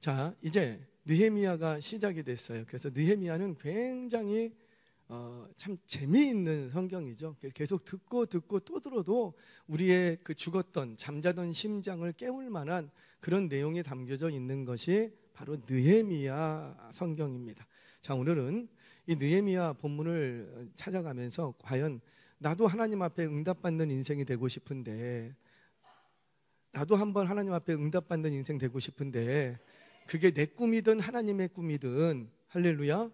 자, 이제 느헤미야가 시작이 됐어요. 그래서 느헤미야는 굉장히 참 재미있는 성경이죠. 계속 듣고 또 들어도 우리의 그 죽었던 잠자던 심장을 깨울 만한 그런 내용이 담겨져 있는 것이 바로 느헤미야 성경입니다. 자, 오늘은 이 느헤미야 본문을 찾아가면서 과연 나도 하나님 앞에 응답받는 인생이 되고 싶은데, 나도 한번 하나님 앞에 응답받는 인생 되고 싶은데, 그게 내 꿈이든 하나님의 꿈이든, 할렐루야,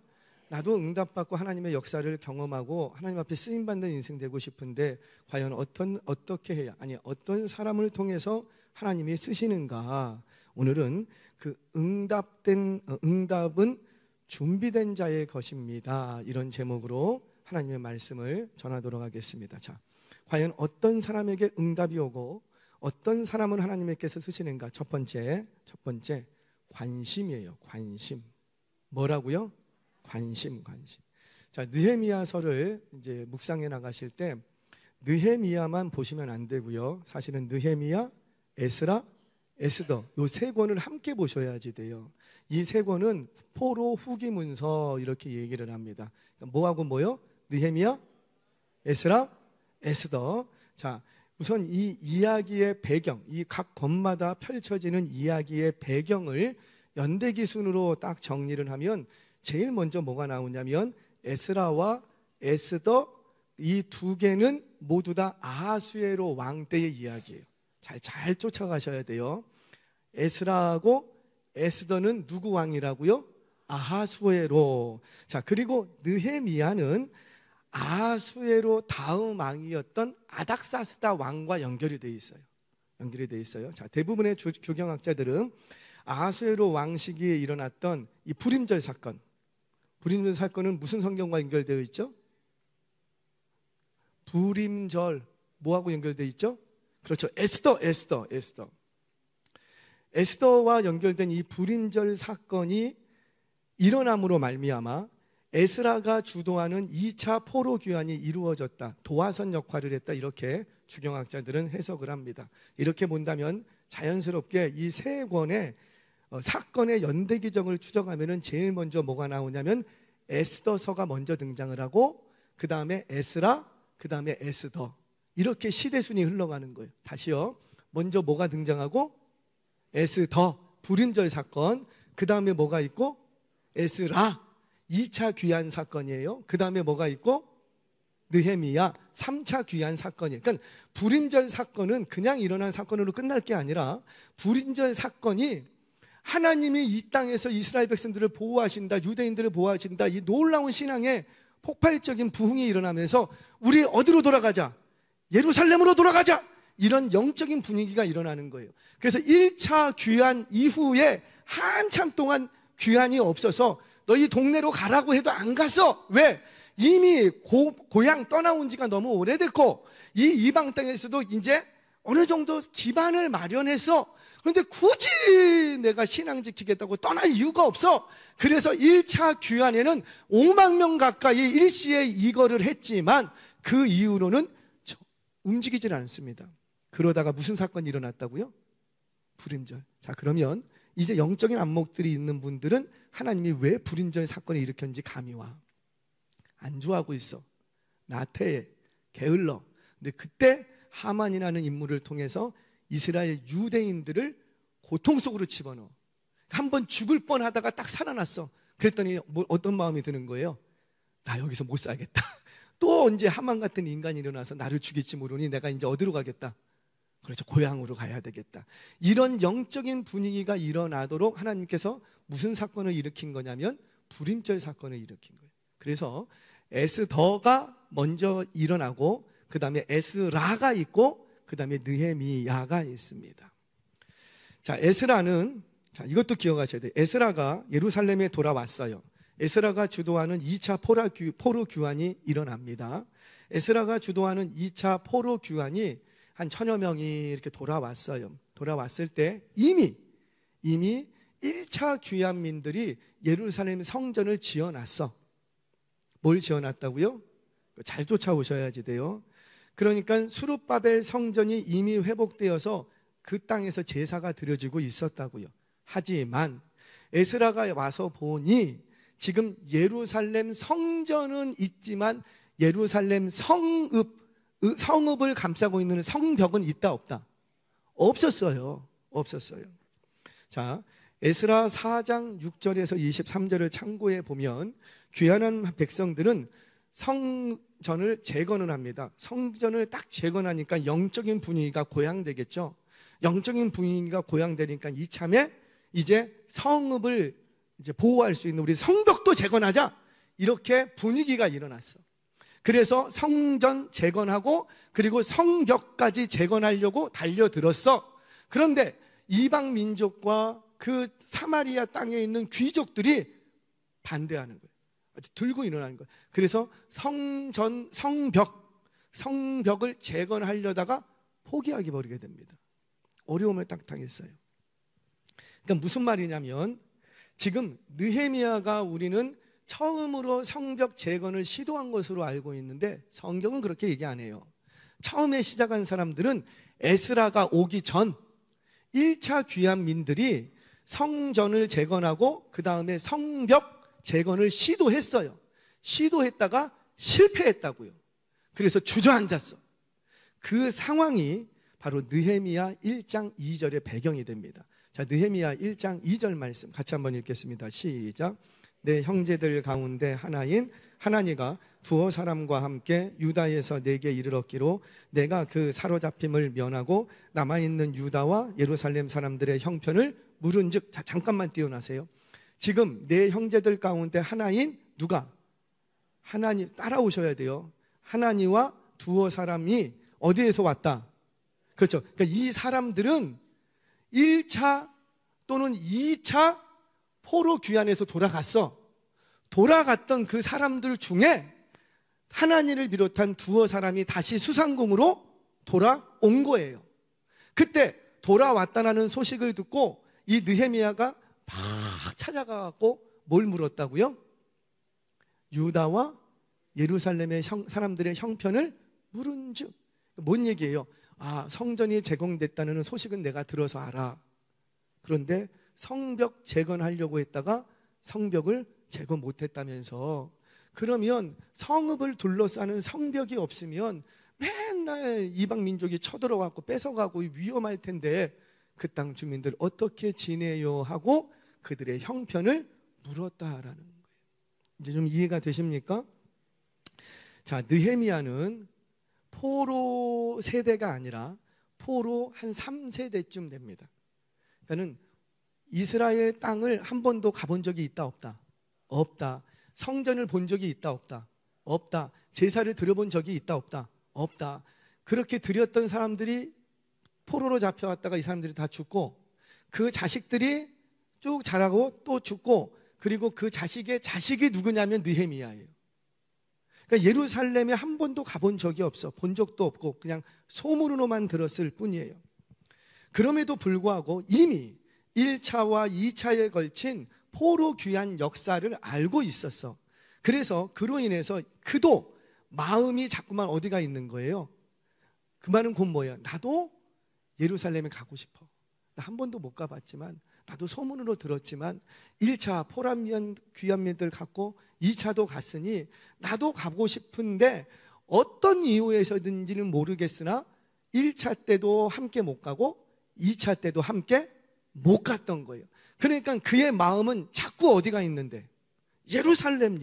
나도 응답받고 하나님의 역사를 경험하고 하나님 앞에 쓰임받는 인생 되고 싶은데, 과연 어떻게 해야, 어떤 사람을 통해서 하나님이 쓰시는가. 오늘은 그 응답은 준비된 자의 것입니다, 이런 제목으로 하나님의 말씀을 전하도록 하겠습니다. 자, 과연 어떤 사람에게 응답이 오고 어떤 사람을 하나님께서 쓰시는가. 첫 번째 관심이에요. 관심. 뭐라고요? 관심. 자, 느헤미야서를 이제 묵상해 나가실 때 느헤미야만 보시면 안 되고요. 사실은 느헤미야, 에스라, 에스더 이 세 권을 함께 보셔야지 돼요. 이 세 권은 포로 후기 문서 이렇게 얘기를 합니다. 뭐하고 뭐요? 느헤미야, 에스라, 에스더. 자, 우선 이 이야기의 배경, 이 각 권마다 펼쳐지는 이야기의 배경을 연대기 순으로 딱 정리를 하면 제일 먼저 뭐가 나오냐면 에스라와 에스더, 이 두 개는 모두 다 아하수에로 왕 때의 이야기예요. 잘 쫓아가셔야 돼요. 에스라하고 에스더는 누구 왕이라고요? 아하수에로. 자, 그리고 느헤미야는 아하수에로 다음 왕이었던 아닥사스다 왕과 연결이 되어 있어요. 자, 대부분의 주경학자들은 아하수에로 왕 시기에 일어났던 이 불임절 사건은 무슨 성경과 연결되어 있죠? 불임절 뭐하고 연결되어 있죠? 그렇죠. 에스더와 연결된 이 불임절 사건이 일어남으로 말미암아 에스라가 주도하는 2차 포로 귀환이 이루어졌다, 도화선 역할을 했다, 이렇게 주경학자들은 해석을 합니다. 이렇게 본다면 자연스럽게 이 세 권의 사건의 연대기정을 추적하면 제일 먼저 뭐가 나오냐면 에스더서가 먼저 등장을 하고 그 다음에 에스라, 그 다음에 에스더, 이렇게 시대순위 흘러가는 거예요. 다시요. 먼저 뭐가 등장하고 에스더, 불임절 사건, 그 다음에 뭐가 있고 에스라, 2차 귀환 사건이에요. 그 다음에 뭐가 있고 느헤미야, 3차 귀환 사건이에요. 그러니까 불임절 사건은 그냥 일어난 사건으로 끝날 게 아니라 불임절 사건이 하나님이 이 땅에서 이스라엘 백성들을 보호하신다, 유대인들을 보호하신다, 이 놀라운 신앙의 폭발적인 부흥이 일어나면서 우리 어디로 돌아가자? 예루살렘으로 돌아가자! 이런 영적인 분위기가 일어나는 거예요. 그래서 1차 귀환 이후에 한참 동안 귀환이 없어서 너희 동네로 가라고 해도 안 갔어. 왜? 이미 고향 떠나온 지가 너무 오래됐고 이 이방 땅에서도 이제 어느 정도 기반을 마련해서, 그런데 굳이 내가 신앙 지키겠다고 떠날 이유가 없어. 그래서 1차 귀환에는 5만 명 가까이 일시에 이거를 했지만 그 이후로는 움직이질 않습니다. 그러다가 무슨 사건이 일어났다고요? 불임절. 자, 그러면 이제 영적인 안목들이 있는 분들은 하나님이 왜 불임절 사건을 일으켰는지 감이 와. 안주하고 있어. 나태해, 게을러. 근데 그때 하만이라는 인물을 통해서 이스라엘 유대인들을 고통 속으로 집어넣어. 한번 죽을 뻔하다가 딱 살아났어. 그랬더니 어떤 마음이 드는 거예요? 나 여기서 못 살겠다. 또 언제 하만 같은 인간이 일어나서 나를 죽일지 모르니 내가 이제 어디로 가겠다? 그렇죠. 고향으로 가야 되겠다. 이런 영적인 분위기가 일어나도록 하나님께서 무슨 사건을 일으킨 거냐면 불임절 사건을 일으킨 거예요. 그래서 에스더가 먼저 일어나고 그 다음에 에스라가 있고 그 다음에 느헤미야가 있습니다. 자, 에스라는, 자, 이것도 기억하셔야 돼요. 에스라가 예루살렘에 돌아왔어요. 에스라가 주도하는 2차 포로 귀환이 일어납니다. 에스라가 주도하는 2차 포로 귀환이 한 1000여 명이 이렇게 돌아왔어요. 돌아왔을 때 이미 1차 귀환민들이 예루살렘 성전을 지어놨어. 뭘 지어놨다고요? 잘 쫓아오셔야지 돼요. 그러니까 수룹바벨 성전이 이미 회복되어서 그 땅에서 제사가 드려지고 있었다고요. 하지만 에스라가 와서 보니 지금 예루살렘 성전은 있지만 예루살렘 성읍을 감싸고 있는 성벽은 있다 없다? 없었어요. 자, 에스라 4장 6절에서 23절을 참고해 보면 귀환한 백성들은 성전을 재건을 합니다. 성전을 딱 재건하니까 영적인 분위기가 고양되겠죠. 영적인 분위기가 고양되니까 이참에 이제 성읍을 이제 보호할 수 있는 우리 성벽도 재건하자, 이렇게 분위기가 일어났어. 그래서 성전 재건하고 그리고 성벽까지 재건하려고 달려들었어. 그런데 이방 민족과 그 사마리아 땅에 있는 귀족들이 반대하는 거예요. 들고 일어나는 거예요. 그래서 성벽을 재건하려다가 포기하게 버리게 됩니다. 어려움을 딱 당했어요. 그러니까 무슨 말이냐면 지금 느헤미야가 우리는 처음으로 성벽 재건을 시도한 것으로 알고 있는데 성경은 그렇게 얘기 안 해요. 처음에 시작한 사람들은 에스라가 오기 전 1차 귀환민들이 성전을 재건하고 그 다음에 성벽 재건을 시도했어요. 시도했다가 실패했다고요. 그래서 주저앉았어. 그 상황이 바로 느헤미야 1장 2절의 배경이 됩니다. 자, 느헤미야 1장 2절 말씀 같이 한번 읽겠습니다. 시작. 내 형제들 가운데 하나인 하나니가 두어 사람과 함께 유다에서 내게 이르렀기로 내가 그 사로잡힘을 면하고 남아있는 유다와 예루살렘 사람들의 형편을 물은즉. 자, 잠깐만 띄워놔세요. 지금 내 형제들 가운데 하나인 누가? 하나니. 따라오셔야 돼요. 하나니와 두어 사람이 어디에서 왔다? 그렇죠. 그러니까 이 사람들은 1차 또는 2차 포로 귀환에서 돌아갔던 그 사람들 중에 하나니를 비롯한 두어 사람이 다시 수상궁으로 돌아온 거예요. 그때 돌아왔다는 소식을 듣고 이 느헤미야가 막 찾아가고 뭘 물었다고요? 유다와 예루살렘의 사람들의 형편을 물은즉. 뭔 얘기예요? 아, 성전이 재건됐다는 소식은 내가 들어서 알아. 그런데 성벽 재건하려고 했다가 성벽을 재건 못했다면서, 그러면 성읍을 둘러싸는 성벽이 없으면 맨날 이방 민족이 쳐들어가고 뺏어가고 위험할 텐데 그 땅 주민들 어떻게 지내요 하고 그들의 형편을 물었다라는 거예요. 이제 좀 이해가 되십니까? 자, 느헤미야는 포로 세대가 아니라 포로 한 3세대쯤 됩니다. 그러니까는 이스라엘 땅을 한 번도 가본 적이 있다 없다? 없다. 성전을 본 적이 있다 없다? 없다. 제사를 드려본 적이 있다 없다? 없다. 그렇게 드렸던 사람들이 포로로 잡혀왔다가 이 사람들이 다 죽고 그 자식들이 쭉 자라고 또 죽고, 그리고 그 자식의 자식이 누구냐면 느헤미야예요. 그러니까 예루살렘에 한 번도 가본 적이 없어. 본 적도 없고 그냥 소문으로만 들었을 뿐이에요. 그럼에도 불구하고 이미 1차와 2차에 걸친 포로 귀환 역사를 알고 있었어. 그래서 그로 인해서 그도 마음이 자꾸만 어디가 있는 거예요? 그 말은 곧 뭐예요? 나도 예루살렘에 가고 싶어. 나 한 번도 못 가봤지만, 나도 소문으로 들었지만 1차 포로 귀환민들 갔고 2차도 갔으니 나도 가고 싶은데 어떤 이유에서든지는 모르겠으나 1차 때도 함께 못 가고 2차 때도 함께 못 갔던 거예요. 그러니까 그의 마음은 자꾸 어디가 있는데? 예루살렘.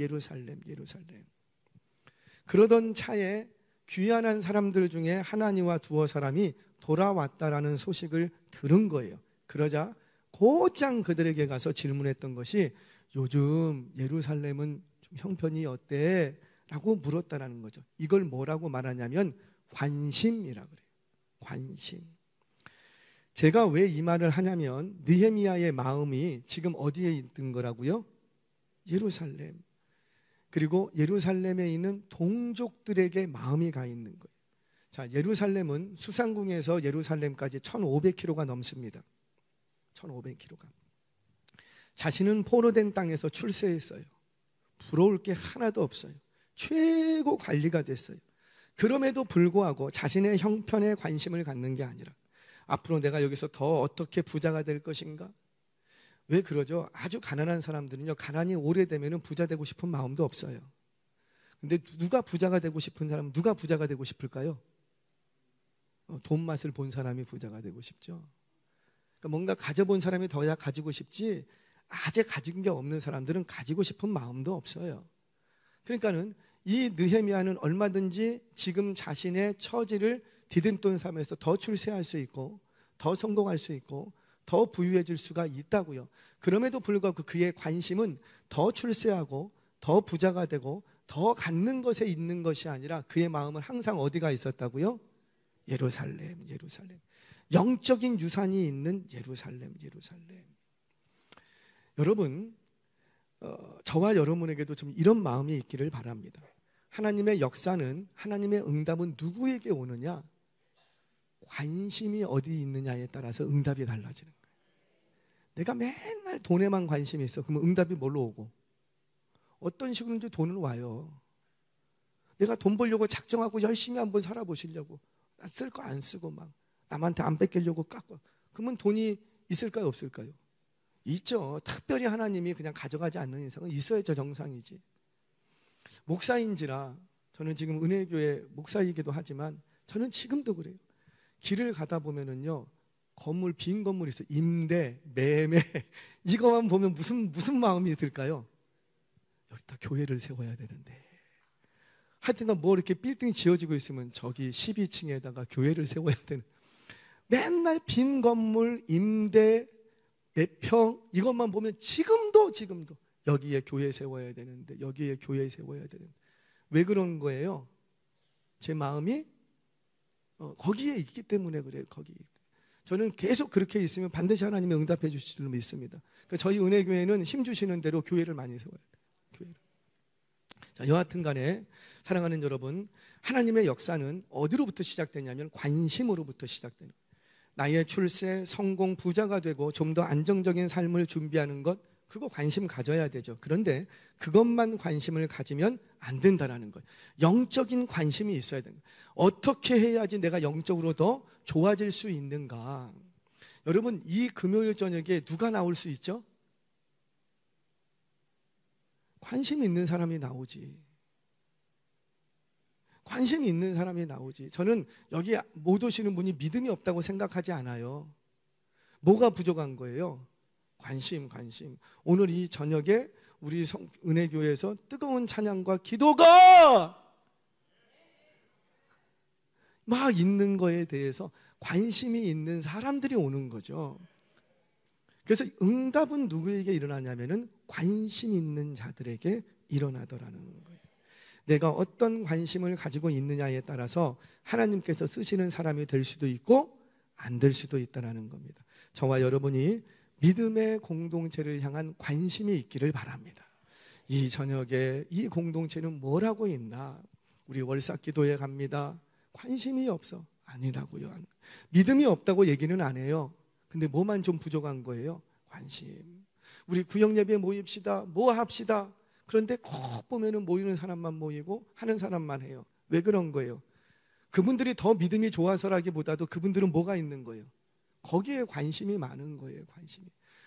그러던 차에 귀환한 사람들 중에 하나니와 두어 사람이 돌아왔다라는 소식을 들은 거예요. 그러자 곧장 그들에게 가서 질문했던 것이 요즘 예루살렘은 좀 형편이 어때? 라고 물었다라는 거죠. 이걸 뭐라고 말하냐면 관심이라 그래요. 관심. 제가 왜 이 말을 하냐면 느헤미야의 마음이 지금 어디에 있는 거라고요? 예루살렘. 그리고 예루살렘에 있는 동족들에게 마음이 가 있는 거예요. 자, 예루살렘은 수상궁에서 예루살렘까지 1500km가 넘습니다. 1500km가. 자신은 포로된 땅에서 출세했어요. 부러울 게 하나도 없어요. 최고 관리가 됐어요. 그럼에도 불구하고 자신의 형편에 관심을 갖는 게 아니라 앞으로 내가 여기서 더 어떻게 부자가 될 것인가? 왜 그러죠? 아주 가난한 사람들은요, 가난이 오래되면 부자 되고 싶은 마음도 없어요. 근데 누가 부자가 되고 싶은 사람, 누가 부자가 되고 싶을까요? 돈 맛을 본 사람이 부자가 되고 싶죠. 그러니까 뭔가 가져본 사람이 더 가지고 싶지, 아직 가진 게 없는 사람들은 가지고 싶은 마음도 없어요. 그러니까는 이 느헤미야는 얼마든지 지금 자신의 처지를 디딤돈 삼아서 더 출세할 수 있고, 더 성공할 수 있고, 더 부유해질 수가 있다고요. 그럼에도 불구하고 그의 관심은 더 출세하고, 더 부자가 되고, 더 갖는 것에 있는 것이 아니라 그의 마음은 항상 어디가 있었다고요? 예루살렘, 예루살렘. 영적인 유산이 있는 예루살렘, 예루살렘. 여러분, 저와 여러분에게도 좀 이런 마음이 있기를 바랍니다. 하나님의 역사는, 하나님의 응답은 누구에게 오느냐? 관심이 어디 있느냐에 따라서 응답이 달라지는 거예요. 내가 맨날 돈에만 관심이 있어. 그러면 응답이 뭘로 오고? 어떤 식으로든지 돈은 와요. 내가 돈 벌려고 작정하고 열심히 한번 살아보시려고 쓸 거 안 쓰고 막 남한테 안 뺏기려고 깎고, 그러면 돈이 있을까요, 없을까요? 있죠. 특별히 하나님이 그냥 가져가지 않는 이상은 있어야죠. 정상이지. 목사인지라 저는 지금 은혜교회 목사이기도 하지만 저는 지금도 그래요. 길을 가다 보면은요, 건물, 빈 건물이 있어요. 임대, 매매. 이거만 보면 무슨 마음이 들까요? 여기다 교회를 세워야 되는데. 하여튼간 뭐 이렇게 빌딩 지어지고 있으면 저기 12층에다가 교회를 세워야 되는. 맨날 빈 건물, 임대, 몇 평, 이것만 보면 지금도 여기에 교회 세워야 되는데, 여기에 교회 세워야 되는데. 왜 그런 거예요? 제 마음이 거기에 있기 때문에 그래요. 거기. 저는 계속 그렇게 있으면 반드시 하나님이 응답해 주실 줄 믿습니다. 그러니까 저희 은혜교회는 힘 주시는 대로 교회를 많이 세워야 돼요. 교회를. 자, 여하튼 간에 사랑하는 여러분, 하나님의 역사는 어디로부터 시작되냐면 관심으로부터 시작되는 거예요. 나의 출세, 성공, 부자가 되고 좀 더 안정적인 삶을 준비하는 것, 그거 관심 가져야 되죠. 그런데 그것만 관심을 가지면 안 된다라는 거예요. 영적인 관심이 있어야 됩니다. 어떻게 해야지 내가 영적으로 더 좋아질 수 있는가? 여러분, 이 금요일 저녁에 누가 나올 수 있죠? 관심이 있는 사람이 나오지. 관심이 있는 사람이 나오지. 저는 여기 못 오시는 분이 믿음이 없다고 생각하지 않아요. 뭐가 부족한 거예요? 관심. 오늘 이 저녁에 우리 은혜교회에서 뜨거운 찬양과 기도가 막 있는 거에 대해서 관심이 있는 사람들이 오는 거죠. 그래서 응답은 누구에게 일어나냐면은 관심 있는 자들에게 일어나더라는 거예요. 내가 어떤 관심을 가지고 있느냐에 따라서 하나님께서 쓰시는 사람이 될 수도 있고 안 될 수도 있다는 겁니다. 저와 여러분이 믿음의 공동체를 향한 관심이 있기를 바랍니다. 이 저녁에 이 공동체는 뭘 하고 있나? 우리 월삭 기도에 갑니다. 관심이 없어. 아니라고요. 믿음이 없다고 얘기는 안 해요. 근데 뭐만 좀 부족한 거예요? 관심. 우리 구역예배 모입시다. 뭐 합시다. 그런데 꼭 보면은 모이는 사람만 모이고 하는 사람만 해요. 왜 그런 거예요? 그분들이 더 믿음이 좋아서라기보다도 그분들은 뭐가 있는 거예요? 거기에 관심이 많은 거예요. 관심이.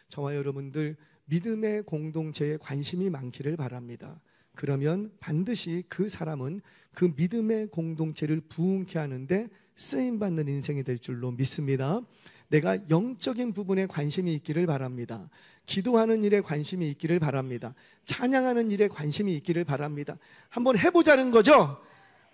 저와 여러분들 믿음의 공동체에 관심이 많기를 바랍니다. 그러면 반드시 그 사람은 그 믿음의 공동체를 부흥케 하는데 쓰임받는 인생이 될 줄로 믿습니다. 내가 영적인 부분에 관심이 있기를 바랍니다. 기도하는 일에 관심이 있기를 바랍니다. 찬양하는 일에 관심이 있기를 바랍니다. 한번 해보자는 거죠?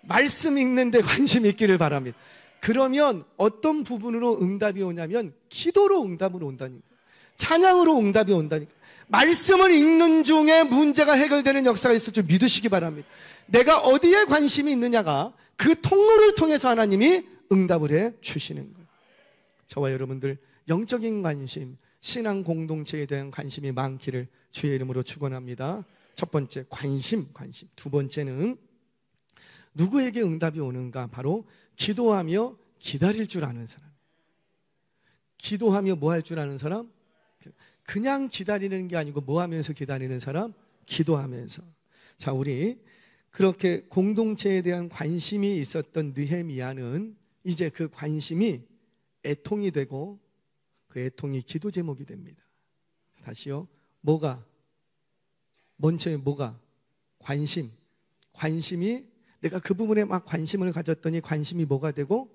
말씀 읽는데 관심이 있기를 바랍니다. 그러면 어떤 부분으로 응답이 오냐면 기도로 응답으로 온다니까. 찬양으로 응답이 온다니까. 말씀을 읽는 중에 문제가 해결되는 역사가 있을 줄 믿으시기 바랍니다. 내가 어디에 관심이 있느냐가 그 통로를 통해서 하나님이 응답을 해 주시는 거예요. 저와 여러분들 영적인 관심, 신앙 공동체에 대한 관심이 많기를 주의 이름으로 축원합니다. 첫 번째 관심. 두 번째는 누구에게 응답이 오는가? 바로 기도하며 기다릴 줄 아는 사람. 기도하며 뭐 할 줄 아는 사람? 그냥 기다리는 게 아니고 뭐 하면서 기다리는 사람? 기도하면서. 자, 우리 그렇게 공동체에 대한 관심이 있었던 느헤미야는 이제 그 관심이 애통이 되고 그 애통이 기도 제목이 됩니다. 다시요. 뭐가? 먼저에 뭐가? 관심. 관심이 내가 그 부분에 막 관심을 가졌더니 관심이 뭐가 되고?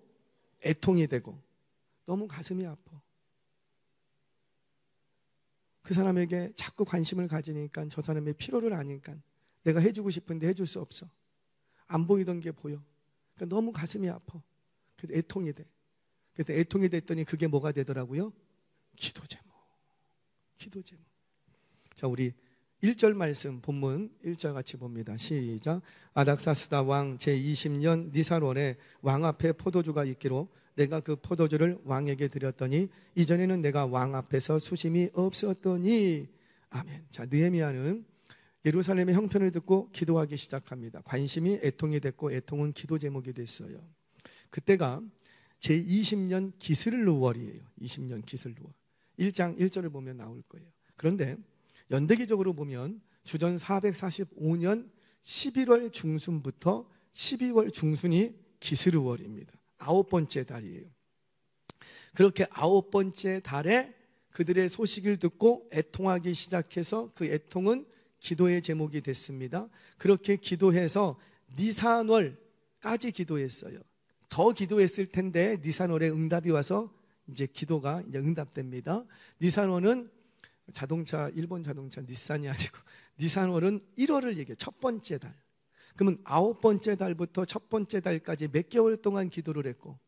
애통이 되고. 너무 가슴이 아파. 그 사람에게 자꾸 관심을 가지니까 저 사람의 필요를 아니까 내가 해주고 싶은데 해줄 수 없어. 안 보이던 게 보여. 그러니까 너무 가슴이 아파. 그래서 애통이 돼. 그래서 애통이 됐더니 그게 뭐가 되더라고요? 기도 제목. 기도 제목. 자, 우리 1절 말씀 본문 1절 같이 봅니다. 시작. 아닥사스다 왕 제20년 니산월에 왕 앞에 포도주가 있기로 내가 그 포도주를 왕에게 드렸더니 이전에는 내가 왕 앞에서 수심이 없었더니. 아멘. 자, 느헤미야는 예루살렘의 형편을 듣고 기도하기 시작합니다. 관심이 애통이 됐고 애통은 기도 제목이 됐어요. 그때가 제20년 기슬루월이에요. 20년 기슬루월. 1장 1절을 보면 나올 거예요. 그런데 연대기적으로 보면 주전 445년 11월 중순부터 12월 중순이 기스르월입니다. 9번째 달이에요. 그렇게 9번째 달에 그들의 소식을 듣고 애통하기 시작해서 그 애통은 기도의 제목이 됐습니다. 그렇게 기도해서 니산월까지 기도했어요. 더 기도했을 텐데 니산월에 응답이 와서 이제 기도가 이제 응답됩니다. 니산월은 자동차, 일본 자동차 닛산이 아니고 니산월은 1월을 얘기해요. 첫 번째 달. 그러면 9번째 달부터 첫 번째 달까지 몇 개월 동안 기도를 했고,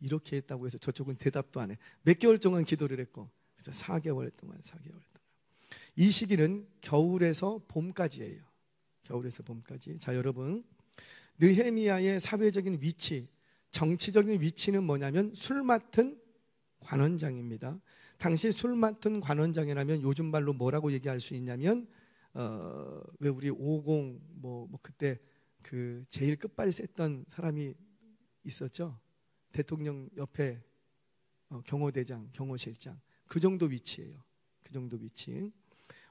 이렇게 했다고 해서 저쪽은 대답도 안 해. 몇 개월 동안 기도를 했고, 4개월 동안. 이 시기는 겨울에서 봄까지예요. 겨울에서 봄까지. 자, 여러분, 느헤미야의 사회적인 위치, 정치적인 위치는 뭐냐면 술 맡은 관원장입니다. 당시 술 맡은 관원장이라면 요즘 말로 뭐라고 얘기할 수 있냐면 왜 우리 50 뭐 그때 그 제일 끝발 셌던 사람이 있었죠. 대통령 옆에 경호대장, 경호실장, 그 정도 위치예요. 그 정도 위치.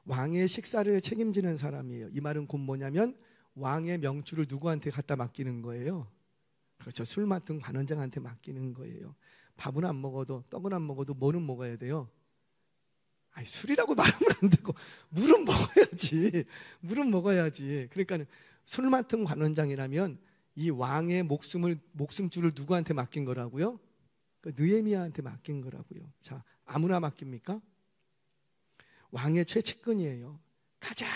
왕의 식사를 책임지는 사람이에요. 이 말은 곧 뭐냐면 왕의 명주를 누구한테 갖다 맡기는 거예요. 그렇죠. 술 맡은 관원장한테 맡기는 거예요. 밥은 안 먹어도, 떡은 안 먹어도 뭐는 먹어야 돼요? 아니, 술이라고 말하면 안 되고 물은 먹어야지. 물은 먹어야지. 그러니까 술 맡은 관원장이라면 이 왕의 목숨줄을 누구한테 맡긴 거라고요? 느헤미야한테 맡긴 거라고요. 자, 아무나 맡깁니까? 왕의 최측근이에요. 가장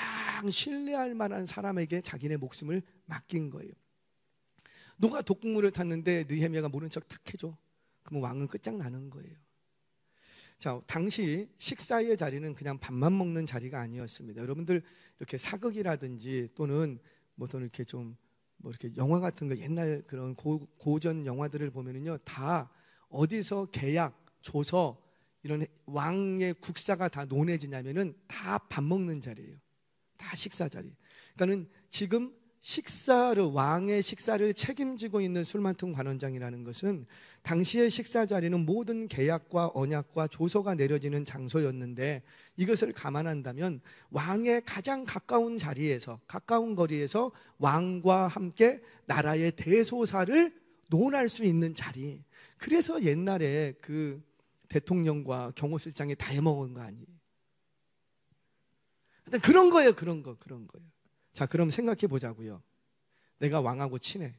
신뢰할 만한 사람에게 자기네 목숨을 맡긴 거예요. 누가 독국물을 탔는데 느헤미야가 모른 척 탁 해줘. 그럼 왕은 끝장나는 거예요. 자, 당시 식사의 자리는 그냥 밥만 먹는 자리가 아니었습니다. 여러분들 이렇게 사극이라든지 또는 또는 이렇게 좀 이렇게 영화 같은 거 옛날 그런 고전 영화들을 보면은요, 다 어디서 계약, 조서 이런 왕의 국사가 다 논해지냐면은 다 밥 먹는 자리예요. 다 식사 자리. 그러니까는 지금 왕의 식사를 책임지고 있는 술 맡은 관원장이라는 것은 당시의 식사 자리는 모든 계약과 언약과 조서가 내려지는 장소였는데, 이것을 감안한다면 왕의 가장 가까운 자리에서, 가까운 거리에서 왕과 함께 나라의 대소사를 논할 수 있는 자리. 그래서 옛날에 그 대통령과 경호실장이 다 해먹은 거 아니에요. 그런 거예요. 그런 거예요. 자, 그럼 생각해 보자고요. 내가 왕하고 친해.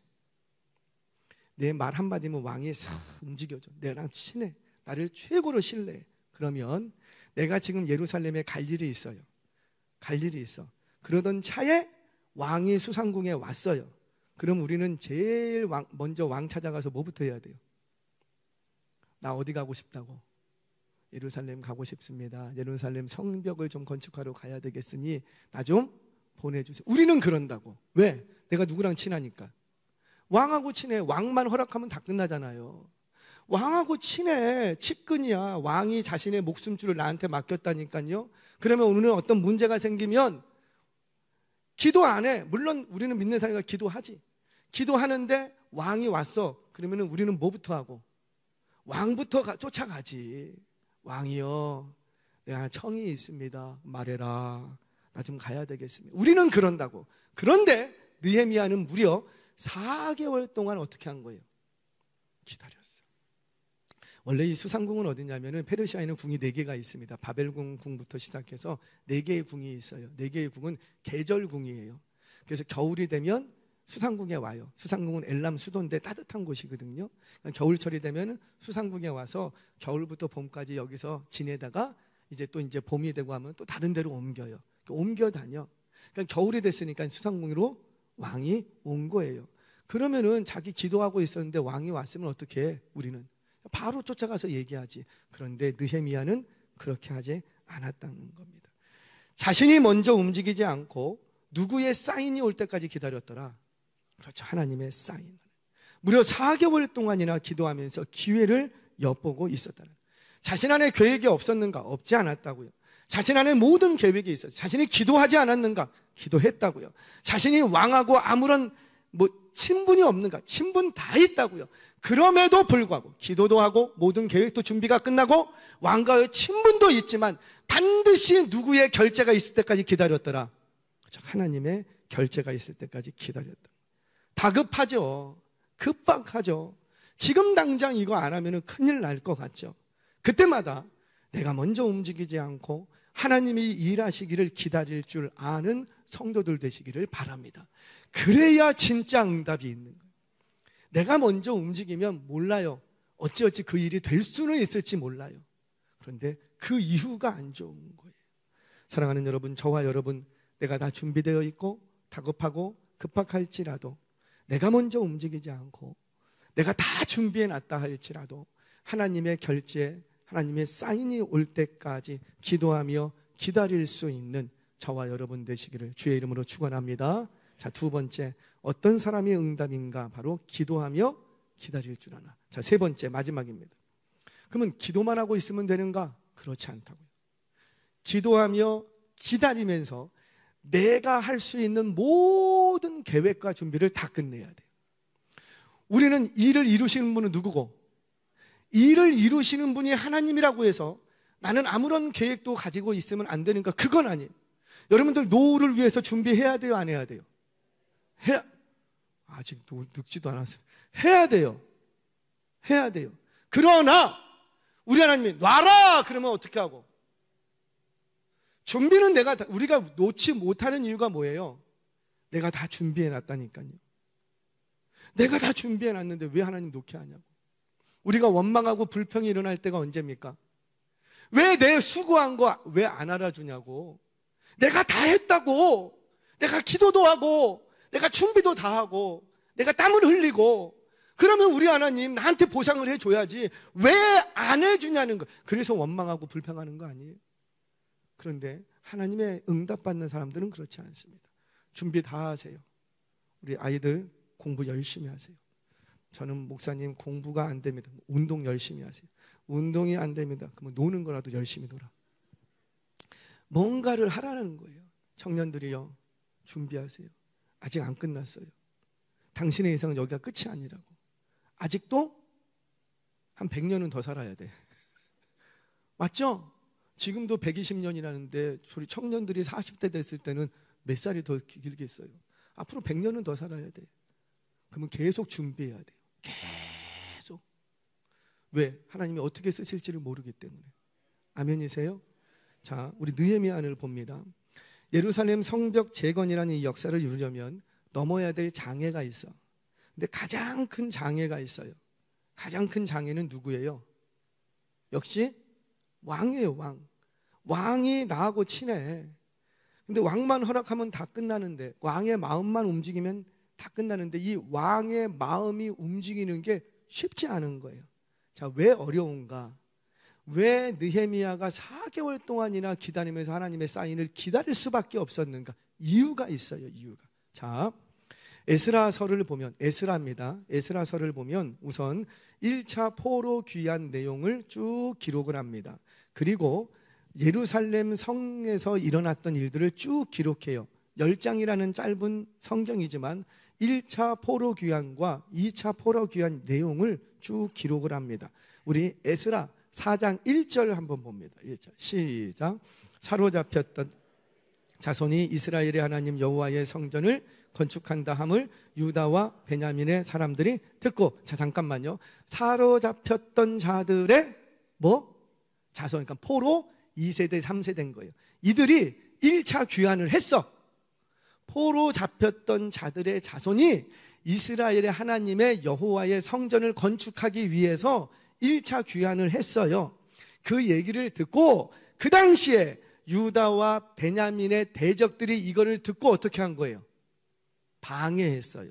내 말 한마디면 왕이 싹 움직여져. 내랑 친해. 나를 최고로 신뢰해. 그러면 내가 지금 예루살렘에 갈 일이 있어요. 갈 일이 있어. 그러던 차에 왕이 수상궁에 왔어요. 그럼 우리는 제일 먼저 왕 찾아가서 뭐부터 해야 돼요? 나 어디 가고 싶다고? 예루살렘 가고 싶습니다. 예루살렘 성벽을 좀 건축하러 가야 되겠으니 나 좀 보내주세요. 우리는 그런다고. 왜? 내가 누구랑 친하니까. 왕하고 친해. 왕만 허락하면 다 끝나잖아요. 왕하고 친해. 측근이야. 왕이 자신의 목숨줄을 나한테 맡겼다니까요. 그러면 오늘은 어떤 문제가 생기면 기도 안 해. 물론 우리는 믿는 사람이니까 기도하지. 기도하는데 왕이 왔어. 그러면 우리는 뭐부터 하고? 왕부터 쫓아가지. 왕이여, 내가 청이 있습니다. 말해라. 나 좀 가야 되겠습니다. 우리는 그런다고. 그런데 느헤미야는 무려 4개월 동안 어떻게 한 거예요? 기다렸어요. 원래 이 수상궁은 어디냐면은 페르시아에는 궁이 4개가 있습니다. 바벨궁부터 시작해서 4개의 궁이 있어요. 4개의 궁은 계절궁이에요. 그래서 겨울이 되면 수상궁에 와요. 수상궁은 엘람 수도인데 따뜻한 곳이거든요. 그러니까 겨울철이 되면 수상궁에 와서 겨울부터 봄까지 여기서 지내다가 이제 봄이 되고 하면 또 다른 데로 옮겨요. 그러니까 옮겨 다녀. 그러니까 겨울이 됐으니까 수상궁으로 왕이 온 거예요. 그러면은 자기 기도하고 있었는데 왕이 왔으면 어떻게 해? 우리는 바로 쫓아가서 얘기하지. 그런데 느헤미야는 그렇게 하지 않았다는 겁니다. 자신이 먼저 움직이지 않고 누구의 사인이 올 때까지 기다렸더라. 그렇죠. 하나님의 사인. 무려 4개월 동안이나 기도하면서 기회를 엿보고 있었다는. 자신 안에 계획이 없었는가? 없지 않았다고요. 자신 안에 모든 계획이 있었어요. 자신이 기도하지 않았는가? 기도했다고요. 자신이 왕하고 아무런 친분이 없는가? 친분 다 있다고요. 그럼에도 불구하고 기도도 하고 모든 계획도 준비가 끝나고 왕과의 친분도 있지만 반드시 누구의 결제가 있을 때까지 기다렸더라. 그렇죠. 하나님의 결제가 있을 때까지 기다렸다. 다급하죠. 급박하죠. 지금 당장 이거 안 하면 큰일 날 것 같죠. 그때마다 내가 먼저 움직이지 않고 하나님이 일하시기를 기다릴 줄 아는 성도들 되시기를 바랍니다. 그래야 진짜 응답이 있는 거예요. 내가 먼저 움직이면 몰라요. 어찌어찌 그 일이 될 수는 있을지 몰라요. 그런데 그 이유가 안 좋은 거예요. 사랑하는 여러분, 저와 여러분, 내가 다 준비되어 있고 다급하고 급박할지라도 내가 먼저 움직이지 않고 내가 다 준비해놨다 할지라도 하나님의 결제, 하나님의 사인이 올 때까지 기도하며 기다릴 수 있는 저와 여러분 되시기를 주의 이름으로 축원합니다. 자, 2번째, 어떤 사람이 응답인가? 바로 기도하며 기다릴 줄 아나. 자, 3번째, 마지막입니다. 그러면 기도만 하고 있으면 되는가? 그렇지 않다고요. 기도하며 기다리면서 내가 할 수 있는 모든 계획과 준비를 다 끝내야 돼요. 우리는 일을 이루시는 분은 누구고? 일을 이루시는 분이 하나님이라고 해서 나는 아무런 계획도 가지고 있으면 안 되는가? 그건 아니에요. 여러분들 노후를 위해서 준비해야 돼요? 안 해야 돼요? 아직 늙지도 않았어요. 해야 돼요. 해야 돼요. 그러나 우리 하나님이 놔라! 그러면 어떻게 하고? 준비는 우리가 놓지 못하는 이유가 뭐예요? 내가 다 준비해놨다니까요. 내가 다 준비해놨는데 왜 하나님 놓게 하냐고. 우리가 원망하고 불평이 일어날 때가 언제입니까? 왜 내 수고한 거 왜 안 알아주냐고. 내가 다 했다고. 내가 기도도 하고 내가 준비도 다 하고 내가 땀을 흘리고. 그러면 우리 하나님 나한테 보상을 해줘야지 왜 안 해주냐는 거. 그래서 원망하고 불평하는 거 아니에요? 그런데 하나님의 응답받는 사람들은 그렇지 않습니다. 준비 다 하세요. 우리 아이들 공부 열심히 하세요. 저는 목사님 공부가 안 됩니다. 운동 열심히 하세요. 운동이 안 됩니다. 그러면 노는 거라도 열심히 놀아. 뭔가를 하라는 거예요. 청년들이요, 준비하세요. 아직 안 끝났어요. 당신의 인생은 여기가 끝이 아니라고. 아직도 한 100년은 더 살아야 돼. 맞죠? 지금도 120년이라는데 우리 청년들이 40대 됐을 때는 몇 살이 더 길겠어요? 앞으로 100년은 더 살아야 돼. 그러면 계속 준비해야 돼요. 계속. 왜? 하나님이 어떻게 쓰실지를 모르기 때문에. 아멘이세요? 자, 우리 느헤미야를 봅니다. 예루살렘 성벽 재건이라는 이 역사를 이루려면 넘어야 될 장애가 있어. 근데 가장 큰 장애가 있어요. 가장 큰 장애는 누구예요? 역시 왕이에요. 왕이 나하고 친해. 근데 왕만 허락하면 다 끝나는데, 왕의 마음만 움직이면 다 끝나는데 이 왕의 마음이 움직이는 게 쉽지 않은 거예요. 자, 왜 어려운가? 왜 느헤미야가 4개월 동안이나 기다리면서 하나님의 사인을 기다릴 수밖에 없었는가? 이유가 있어요. 이유가. 자, 에스라서를 보면, 에스라서를 보면 우선 1차 포로 귀환 내용을 쭉 기록을 합니다. 그리고 예루살렘 성에서 일어났던 일들을 쭉 기록해요. 10장이라는 짧은 성경이지만 1차 포로 귀환과 2차 포로 귀환 내용을 쭉 기록을 합니다. 우리 에스라 4장 1절 한번 봅니다. 1절 시작. 사로잡혔던 자손이 이스라엘의 하나님 여호와의 성전을 건축한다 함을 유다와 베냐민의 사람들이 듣고, 자 잠깐만요. 사로잡혔던 자들의 자손, 그러니까 포로 2세대 3세대인 거예요. 이들이 1차 귀환을 했어. 포로 잡혔던 자들의 자손이 이스라엘의 하나님의 여호와의 성전을 건축하기 위해서 1차 귀환을 했어요. 그 얘기를 듣고 그 당시에 유다와 베냐민의 대적들이 이거를 듣고 어떻게 한 거예요? 방해했어요.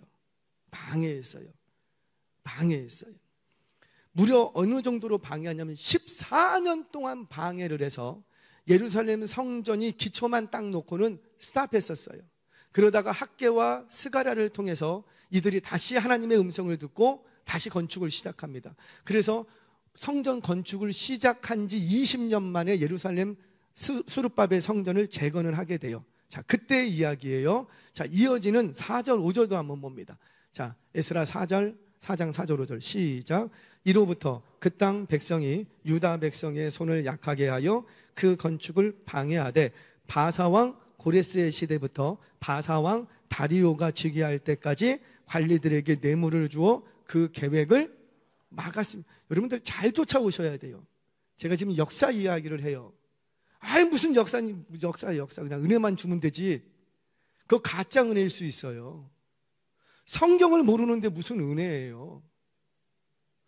무려 어느 정도로 방해하냐면 14년 동안 방해를 해서 예루살렘 성전이 기초만 딱 놓고는 스탑했었어요. 그러다가 학개와 스가랴를 통해서 이들이 다시 하나님의 음성을 듣고 다시 건축을 시작합니다. 그래서 성전 건축을 시작한 지 20년 만에 예루살렘 스룹바벨 성전을 재건을 하게 돼요. 자, 그때의 이야기예요. 자, 이어지는 4절 5절도 한번 봅니다. 자, 에스라 4장 4절 5절 시작. 이로부터 그 땅 백성이 유다 백성의 손을 약하게 하여 그 건축을 방해하되 바사왕 고레스의 시대부터 바사왕 다리오가 즉위할 때까지 관리들에게 뇌물을 주어 그 계획을 막았습니다. 여러분들 잘 쫓아오셔야 돼요. 제가 지금 역사 이야기를 해요. 아이 무슨 역사 그냥 은혜만 주면 되지. 그거 가짜 은혜일 수 있어요. 성경을 모르는데 무슨 은혜예요.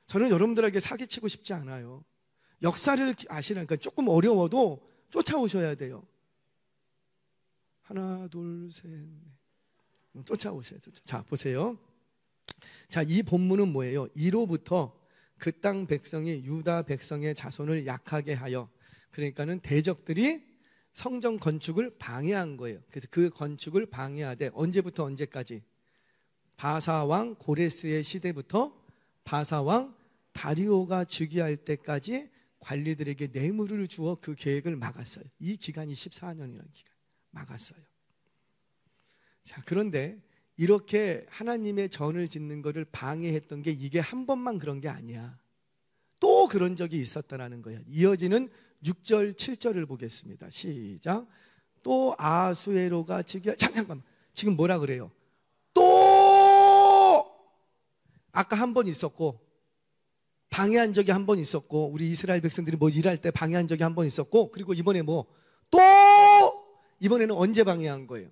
저는 여러분들에게 사기치고 싶지 않아요. 역사를 아시라니까. 조금 어려워도 쫓아오셔야 돼요. 하나 둘 셋 넷. 쫓아오셔야 돼요. 자 보세요. 자, 이 본문은 뭐예요? 이로부터 그 땅 백성이 유다 백성의 자손을 약하게 하여, 그러니까는 대적들이 성전 건축을 방해한 거예요. 그래서 그 건축을 방해하되 언제부터 언제까지? 바사왕 고레스의 시대부터 바사왕 다리오가 즉위할 때까지 관리들에게 뇌물을 주어 그 계획을 막았어요. 이 기간이 14년이라는 기간 막았어요. 자, 그런데 이렇게 하나님의 전을 짓는 것을 방해했던 게 이게 한 번만 그런 게 아니야. 또 그런 적이 있었다라는 거예요. 이어지는 6절 7절을 보겠습니다. 시작. 또 아수에로가 잠깐만, 지금 뭐라 그래요? 또 아까 한 번 있었고 방해한 적이 한 번 있었고, 우리 이스라엘 백성들이 뭐 일할 때 방해한 적이 한 번 있었고, 그리고 이번에 또 이번에는 언제 방해한 거예요?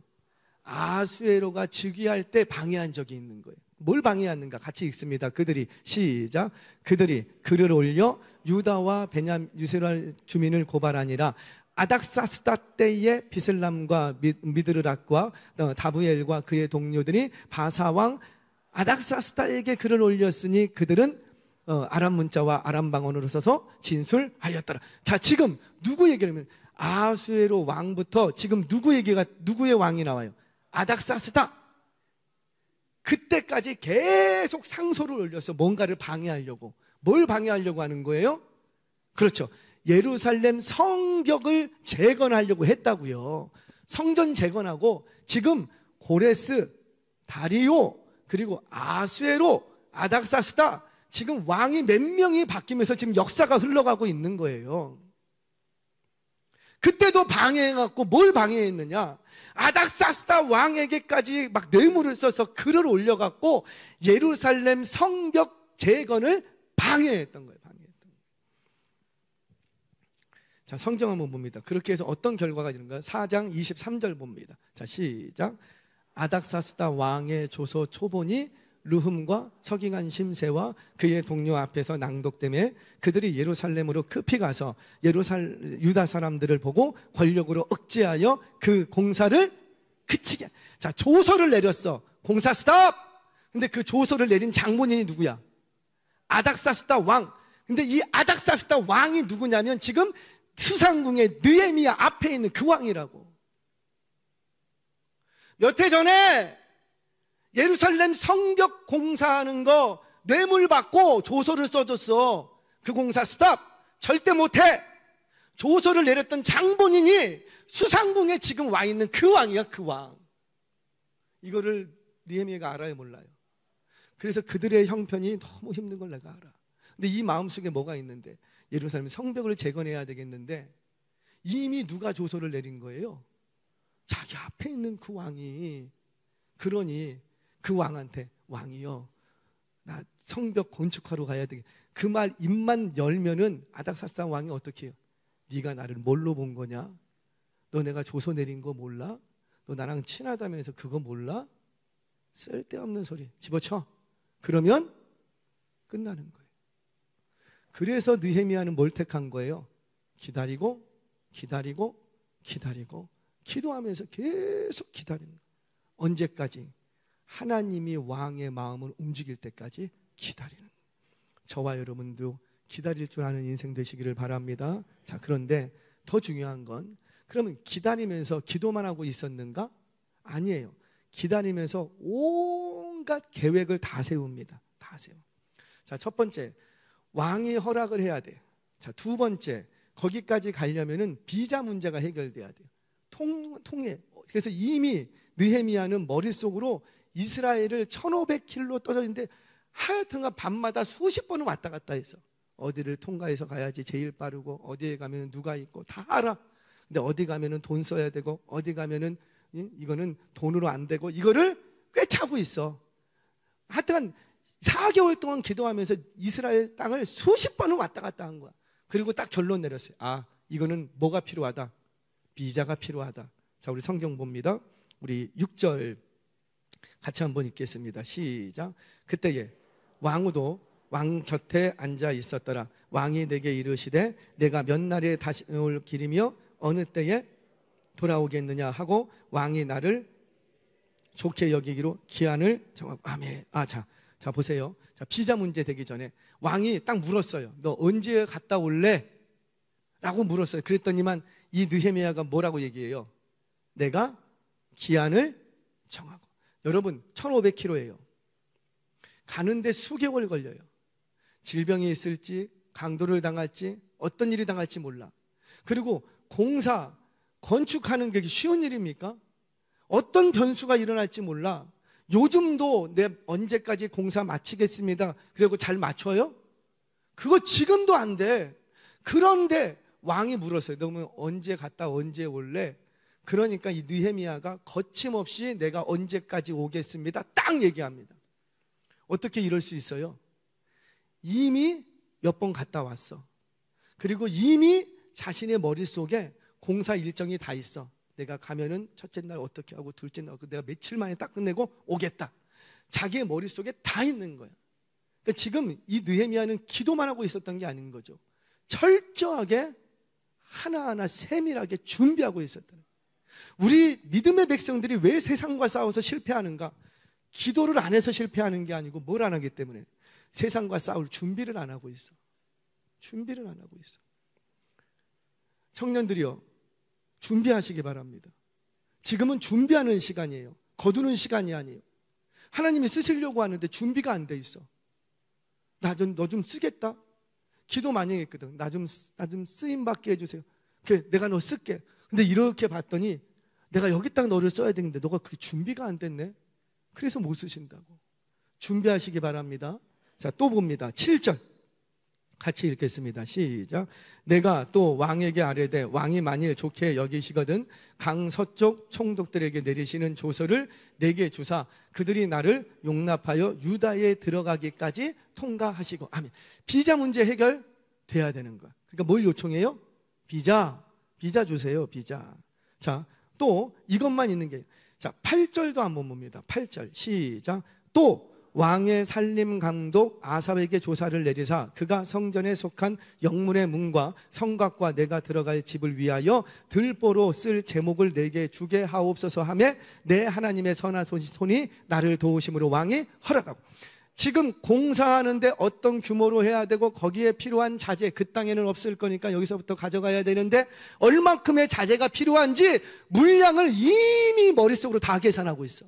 아수에로가 즉위할 때 방해한 적이 있는 거예요. 뭘 방해했는가? 같이 읽습니다. 그들이 시작. 그들이 글을 올려 유다와 베냐민 이스라엘 주민을 고발하니라. 아닥사스다 때에 비슬람과 미드르락과 다부엘과 그의 동료들이 바사왕 아닥사스다에게 글을 올렸으니 그들은 아람 문자와 아람 방언으로 써서 진술하였더라. 자, 지금 누구 얘기냐면 아수에로 왕부터 지금 누구의 왕이 나와요? 아닥사스다. 그때까지 계속 상소를 올려서 뭔가를 방해하려고. 뭘 방해하려고 하는 거예요? 그렇죠. 예루살렘 성벽을 재건하려고 했다고요. 성전 재건하고 지금 고레스, 다리오, 그리고 아수에로, 아닥사스다, 지금 왕이 몇 명이 바뀌면서 지금 역사가 흘러가고 있는 거예요. 그때도 방해해갖고 뭘 방해했느냐? 아닥사스다 왕에게까지 막 뇌물을 써서 글을 올려갖고 예루살렘 성벽 재건을 방해했던 거예요. 자, 성경 한번 봅니다. 그렇게 해서 어떤 결과가 있는가? 4장 23절 봅니다. 자, 시작. 아닥사스다 왕의 조서 초본이 르흠과 서기관 심세와 그의 동료 앞에서 낭독되매 그들이 예루살렘으로 급히 가서 유다 사람들을 보고 권력으로 억제하여 그 공사를 그치게. 자, 조서를 내렸어. 공사 스탑. 근데 그 조서를 내린 장본인이 누구야? 아닥사스다 왕. 근데 이 아닥사스다 왕이 누구냐면 지금 수상궁의 느헤미야 앞에 있는 그 왕이라고. 몇 해 전에 예루살렘 성벽 공사하는 거 뇌물 받고 조서를 써줬어. 그 공사 스탑. 절대 못해. 조서를 내렸던 장본인이 수상궁에 지금 와 있는 그 왕이야. 그 왕. 이거를 느헤미야가 알아요, 몰라요? 그래서 그들의 형편이 너무 힘든 걸 내가 알아. 근데 이 마음속에 뭐가 있는데, 예루살렘 성벽을 재건해야 되겠는데 이미 누가 조서를 내린 거예요? 자기 앞에 있는 그 왕이 그러니 그 왕한테 왕이요, 나 성벽 건축하러 가야 돼. 그 말 입만 열면은 아닥사스다 왕이 어떻게 해요? 네가 나를 뭘로 본 거냐? 너 내가 조서 내린 거 몰라? 너 나랑 친하다면서 그거 몰라? 쓸데없는 소리 집어쳐. 그러면 끝나는 거예요. 그래서 느헤미야는 뭘 택한 거예요? 기다리고 기다리고 기다리고 기도하면서 계속 기다리는 거예요. 언제까지? 하나님이 왕의 마음을 움직일 때까지 기다리는 거예요. 저와 여러분도 기다릴 줄 아는 인생 되시기를 바랍니다. 자, 그런데 더 중요한 건, 그러면 기다리면서 기도만 하고 있었는가? 아니에요. 기다리면서 온갖 계획을 다 세웁니다. 다 세워. 자, 첫 번째, 왕이 허락을 해야 돼. 자, 두 번째, 거기까지 가려면은 비자 문제가 해결돼야 돼요. 통해. 그래서 이미 느헤미야는 머릿속으로 이스라엘을 1500km 떨어져 있는데 하여튼간 밤마다 수십 번은 왔다 갔다 해서 어디를 통과해서 가야지 제일 빠르고, 어디에 가면 누가 있고 다 알아. 근데 어디 가면은 돈 써야 되고, 어디 가면은 이거는 돈으로 안 되고, 이거를 꿰차고 있어. 하여튼 4개월 동안 기도하면서 이스라엘 땅을 수십 번은 왔다 갔다 한 거야. 그리고 딱 결론 내렸어요. 아, 이거는 뭐가 필요하다? 비자가 필요하다. 자, 우리 성경 봅니다. 우리 6절 같이 한번 읽겠습니다. 시작. 그때에 왕후도 왕 곁에 앉아 있었더라. 왕이 내게 이르시되 내가 몇 날에 다시 올 길이며 어느 때에 돌아오겠느냐 하고 왕이 나를 좋게 여기기로 기한을 정하고. 아멘. 자 보세요. 자, 비자 문제 되기 전에 왕이 딱 물었어요. 너 언제 갔다 올래? 라고 물었어요. 그랬더니만 이 느헤미야가 뭐라고 얘기해요? 내가 기한을 정하고. 여러분, 1500km예요. 가는데 수개월 걸려요. 질병이 있을지, 강도를 당할지, 어떤 일이 당할지 몰라. 그리고 공사, 건축하는 게 쉬운 일입니까? 어떤 변수가 일어날지 몰라. 요즘도 내 언제까지 공사 마치겠습니다. 그리고 잘 맞춰요? 그거 지금도 안 돼. 그런데 왕이 물었어요. 너 언제 갔다 언제 올래? 그러니까 이 느헤미야가 거침없이 내가 언제까지 오겠습니다. 딱 얘기합니다. 어떻게 이럴 수 있어요? 이미 몇 번 갔다 왔어. 그리고 이미 자신의 머릿속에 공사 일정이 다 있어. 내가 가면은 첫째 날 어떻게 하고 둘째 날 내가 며칠 만에 딱 끝내고 오겠다. 자기의 머릿속에 다 있는 거야. 그러니까 지금 이 느헤미야는 기도만 하고 있었던 게 아닌 거죠. 철저하게 하나하나 세밀하게 준비하고 있었다는 거예요. 우리 믿음의 백성들이 왜 세상과 싸워서 실패하는가? 기도를 안 해서 실패하는 게 아니고 뭘 안 하기 때문에 세상과 싸울 준비를 안 하고 있어. 준비를 안 하고 있어. 청년들이요, 준비하시기 바랍니다. 지금은 준비하는 시간이에요. 거두는 시간이 아니에요. 하나님이 쓰시려고 하는데 준비가 안 돼 있어. 너 좀 쓰겠다. 기도 많이 했거든. 나 좀 쓰임 받게 해주세요. 그래, 내가 너 쓸게. 근데 이렇게 봤더니 내가 여기다 너를 써야 되는데 너가 그게 준비가 안 됐네. 그래서 못 쓰신다고. 준비하시기 바랍니다. 자, 또 봅니다. 7절 같이 읽겠습니다. 시작. 내가 또 왕에게 아뢰되 왕이 만일 좋게 여기시거든 강서쪽 총독들에게 내리시는 조서를 내게 주사 그들이 나를 용납하여 유다에 들어가기까지 통과하시고. 아멘. 비자 문제 해결돼야 되는 거야. 그러니까 뭘 요청해요? 비자 주세요. 비자. 자, 또 이것만 있는 게, 자, 8절도 한번 봅니다. 8절 시작. 또 왕의 살림 감독 아삽에게 조사를 내리사 그가 성전에 속한 영문의 문과 성곽과 내가 들어갈 집을 위하여 들보로 쓸 제목을 내게 주게 하옵소서 하며 내 하나님의 선한 손이 나를 도우심으로 왕이 허락하고. 지금 공사하는데 어떤 규모로 해야 되고 거기에 필요한 자재, 그 땅에는 없을 거니까 여기서부터 가져가야 되는데 얼만큼의 자재가 필요한지 물량을 이미 머릿속으로 다 계산하고 있어.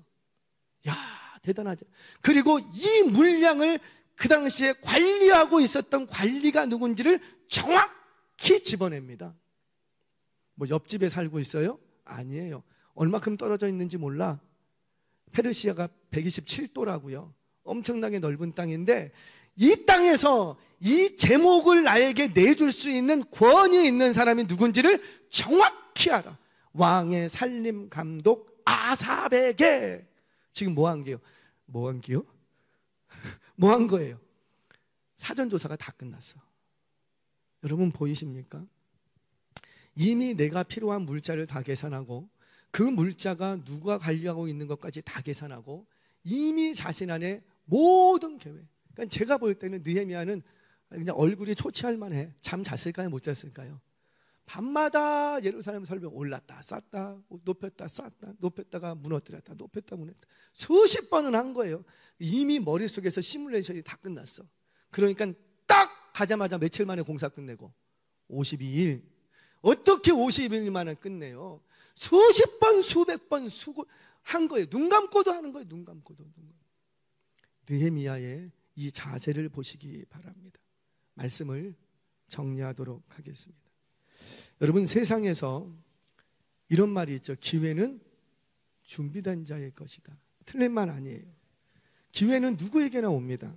야, 대단하죠. 그리고 이 물량을 그 당시에 관리하고 있었던 관리가 누군지를 정확히 집어냅니다. 뭐 옆집에 살고 있어요? 아니에요. 얼마큼 떨어져 있는지 몰라. 페르시아가 127도라고요. 엄청나게 넓은 땅인데 이 땅에서 이 제목을 나에게 내줄 수 있는 권위 있는 사람이 누군지를 정확히 알아. 왕의 살림 감독 아삽에게 지금 뭐 한 게요? 뭐 한 게요? 뭐 한 거예요? 사전조사가 다 끝났어. 여러분 보이십니까? 이미 내가 필요한 물자를 다 계산하고 그 물자가 누가 관리하고 있는 것까지 다 계산하고 이미 자신 안에 모든 계획. 그러니까 제가 볼 때는 느헤미야는 그냥 얼굴이 초췌할 만해. 잠 잤을까요? 못 잤을까요? 밤마다 예루살렘 설벽 올랐다 쌌다 높였다 쌌다 높였다가 무너뜨렸다 높였다 무너뜨렸다 수십 번은 한 거예요. 이미 머릿속에서 시뮬레이션이 다 끝났어. 그러니까 딱 가자마자 며칠 만에 공사 끝내고 52일. 어떻게 52일 만에 끝내요? 수십 번 수백 번 수고한 거예요. 눈 감고도 하는 거예요. 눈 감고도. 느헤미야의 이 자세를 보시기 바랍니다. 말씀을 정리하도록 하겠습니다. 여러분, 세상에서 이런 말이 있죠. 기회는 준비된 자의 것이다. 틀린 말 아니에요. 기회는 누구에게나 옵니다.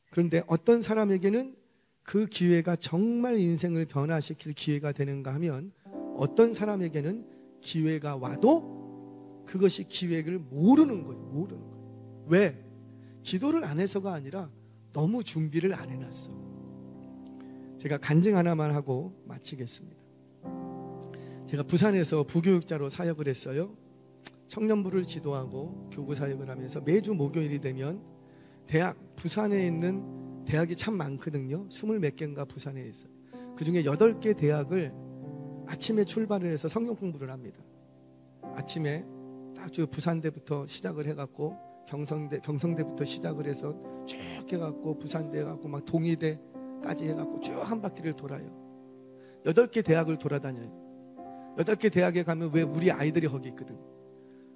그런데 어떤 사람에게는 그 기회가 정말 인생을 변화시킬 기회가 되는가 하면 어떤 사람에게는 기회가 와도 그것이 기회를 모르는 거예요. 왜? 기도를 안 해서가 아니라 너무 준비를 안 해놨어. 제가 간증 하나만 하고 마치겠습니다. 제가 부산에서 부교육자로 사역을 했어요. 청년부를 지도하고 교구 사역을 하면서 매주 목요일이 되면 부산에 있는 대학이 참 많거든요. 20몇 개인가 부산에 있어요. 그중에 8개 대학을 아침에 출발을 해서 성경 공부를 합니다. 아침에 딱 부산대부터 시작을 해갖고 경성대부터 시작을 해서 쭉 해갖고 부산대 해갖고 막 동의대까지 해갖고 쭉 한 바퀴를 돌아요. 8개 대학을 돌아다녀요. 8개 대학에 가면 왜 우리 아이들이 거기 있거든.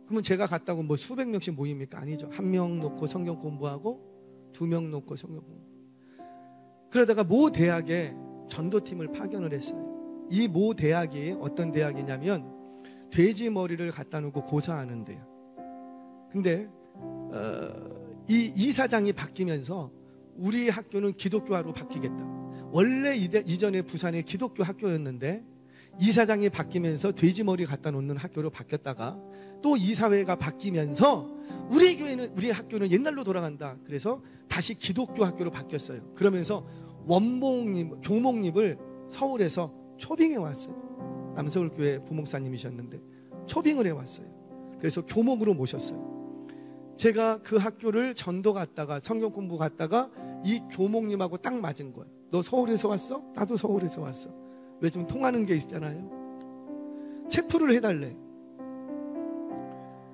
그러면 제가 갔다고 뭐 수백 명씩 모입니까? 아니죠. 1명 놓고 성경 공부하고 2명 놓고 성경 공부. 그러다가 모 대학에 전도팀을 파견을 했어요. 이 모 대학이 어떤 대학이냐면 돼지 머리를 갖다 놓고 고사하는 대학. 근데 이 이사장이 바뀌면서 우리 학교는 기독교화로 바뀌겠다. 원래 이전에 부산에 기독교 학교였는데 이사장이 바뀌면서 돼지 머리 갖다 놓는 학교로 바뀌었다가 또 이사회가 바뀌면서 우리 학교는 옛날로 돌아간다. 그래서 다시 기독교 학교로 바뀌었어요. 그러면서 교목님을 서울에서 초빙해 왔어요. 남서울교회 부목사님이셨는데 초빙을 해왔어요. 그래서 교목으로 모셨어요. 제가 그 학교를 전도 갔다가 성경 공부 갔다가 이 교목님하고 딱 맞은 거예요. 너 서울에서 왔어? 나도 서울에서 왔어. 왜 좀 통하는 게 있잖아요. 채플을 해달래.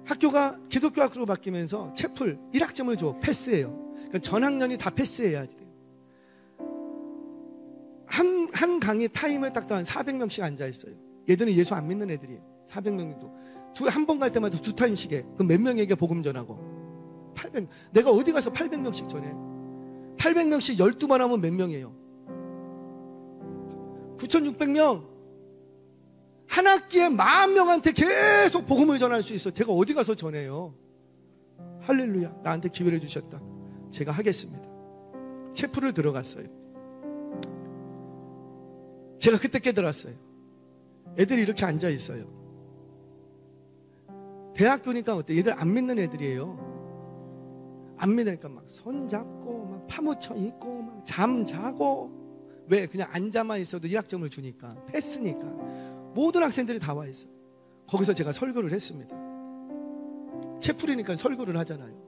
학교가 기독교 학교로 바뀌면서 채플 1학점을 줘. 패스해요. 그러니까 전학년이 다 패스해야지 돼요. 한 강의 타임을 딱 한 400명씩 앉아있어요. 얘들은 예수 안 믿는 애들이에요. 400명도 한 번 갈 때마다 2타임씩 해. 그럼 몇 명에게 복음 전하고? 800. 내가 어디 가서 800명씩 전해? 800명씩 12번 하면 몇 명이에요? 9,600명. 한 학기에 10,000명한테 계속 복음을 전할 수 있어. 제가 어디 가서 전해요? 할렐루야. 나한테 기회를 주셨다. 제가 하겠습니다. 채플을 들어갔어요. 제가 그때 깨달았어요. 애들이 이렇게 앉아 있어요. 대학교니까 어때? 얘들 안 믿는 애들이에요. 안 믿으니까 막 손잡고 막 파묻혀 있고 막 잠자고. 왜? 그냥 앉아만 있어도 1학점을 주니까. 패스니까. 모든 학생들이 다 와 있어. 거기서 제가 설교를 했습니다. 채플이니까 설교를 하잖아요.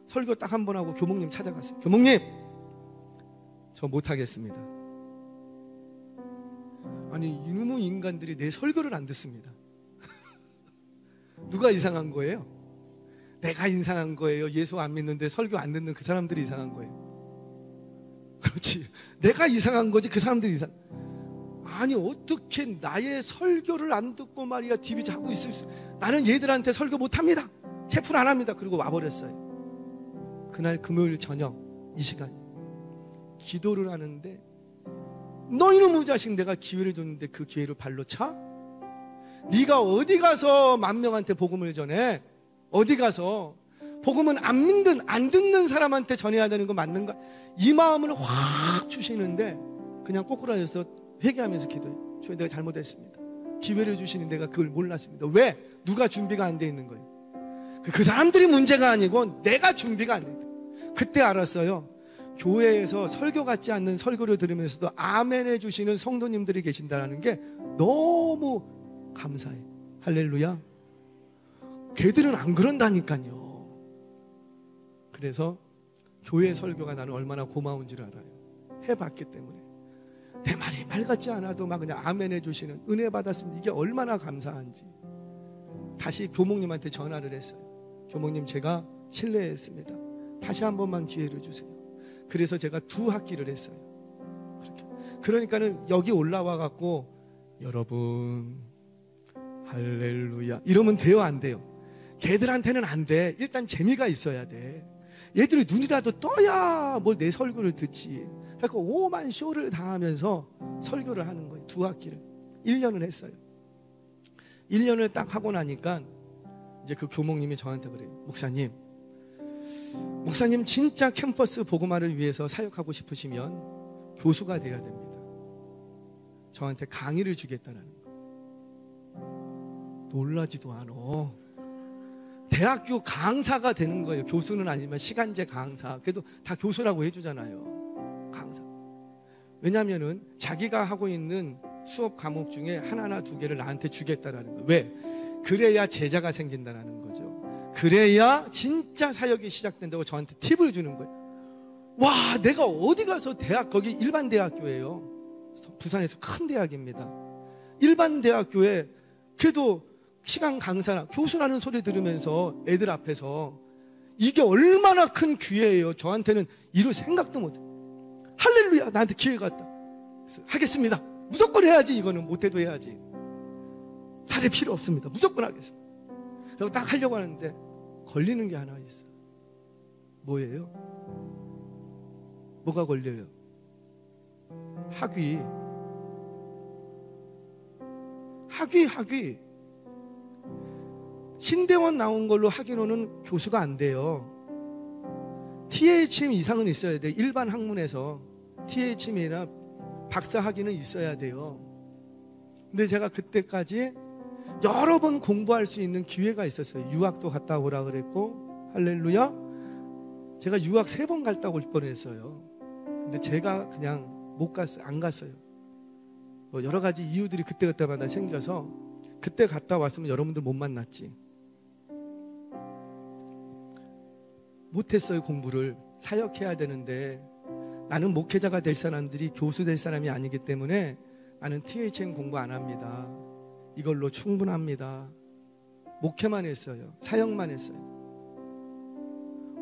설교 딱 한 번 하고 교목님 찾아갔어요. 교목님, 저 못하겠습니다. 아니, 이놈의 인간들이 내 설교를 안 듣습니다. 누가 이상한 거예요? 내가 이상한 거예요. 예수 안 믿는데 설교 안 듣는 그 사람들이 이상한 거예요. 그렇지. 내가 이상한 거지 그 사람들이 이상. 아니, 어떻게 나의 설교를 안 듣고 말이야 디비지 하고 있을 수. 나는 얘들한테 설교 못합니다. 채플 안 합니다. 그리고 와버렸어요. 그날 금요일 저녁 이 시간 기도를 하는데 너희는 자식 내가 기회를 줬는데 그 기회를 발로 차? 네가 어디 가서 10,000명한테 복음을 전해? 어디 가서 복음은 안 듣는 사람한테 전해야 되는 거 맞는가? 이 마음을 확 주시는데 그냥 꼬꾸라져서 회개하면서 기도해. 주여, 내가 잘못했습니다. 기회를 주시는 내가 그걸 몰랐습니다. 왜? 누가 준비가 안 돼 있는 거예요. 그 사람들이 문제가 아니고 내가 준비가 안 된다. 그때 알았어요. 교회에서 설교 같지 않는 설교를 들으면서도 아멘 해주시는 성도님들이 계신다는 게 너무 감사해. 할렐루야. 걔들은 안 그런다니까요. 그래서 교회 설교가 나는 얼마나 고마운 줄 알아요. 해봤기 때문에. 내 말이 말 같지 않아도 막 그냥 아멘 해주시는, 은혜 받았으면 이게 얼마나 감사한지. 다시 교목님한테 전화를 했어요. 교목님, 제가 실례했습니다. 다시 한 번만 기회를 주세요. 그래서 제가 2학기를 했어요. 그러니까는 여기 올라와 갖고 여러분 할렐루야 이러면 돼요, 안 돼요? 걔들한테는 안 돼. 일단 재미가 있어야 돼. 얘들이 눈이라도 떠야 뭘 내 설교를 듣지. 그러니까 오만 쇼를 다 하면서 설교를 하는 거예요. 2학기를 1년을 했어요. 1년을 딱 하고 나니까 이제 그 교목님이 저한테 그래요. 목사님 진짜 캠퍼스 복음화를 위해서 사역하고 싶으시면 교수가 돼야 됩니다. 저한테 강의를 주겠다는 거. 놀라지도 않아. 대학교 강사가 되는 거예요. 교수는 아니면 시간제 강사. 그래도 다 교수라고 해주잖아요. 강사. 왜냐하면은 자기가 하고 있는 수업 과목 중에 하나나 2개를 나한테 주겠다라는 거예요. 왜? 그래야 제자가 생긴다는 거죠. 그래야 진짜 사역이 시작된다고 저한테 팁을 주는 거예요. 와, 내가 어디 가서 거기 일반 대학교예요. 부산에서 큰 대학입니다. 일반 대학교에 그래도 시간 강사나 교수라는 소리 들으면서 애들 앞에서 이게 얼마나 큰 기회예요. 저한테는 이룰 생각도 못해. 할렐루야, 나한테 기회가 왔다. 그래서 하겠습니다. 무조건 해야지. 이거는 못해도 해야지. 살에 필요 없습니다. 무조건 하겠습니다. 그리고 딱 하려고 하는데 걸리는 게 하나 있어. 뭐예요? 뭐가 걸려요? 학위. 신대원 나온 걸로 학위로는 교수가 안 돼요. THM 이상은 있어야 돼. 일반 학문에서 THM이나 박사 학위는 있어야 돼요. 근데 제가 그때까지 여러 번 공부할 수 있는 기회가 있었어요. 유학도 갔다 오라 그랬고, 할렐루야. 제가 유학 3번 갔다 올 뻔했어요. 근데 제가 그냥 못 갔어요. 안 갔어요. 여러 가지 이유들이 그때마다 생겨서 그때 갔다 왔으면 여러분들 못 만났지. 못했어요. 공부를. 사역해야 되는데 나는 목회자가 될 사람들이 교수 될 사람이 아니기 때문에 나는 THM 공부 안 합니다. 이걸로 충분합니다. 목회만 했어요. 사역만 했어요.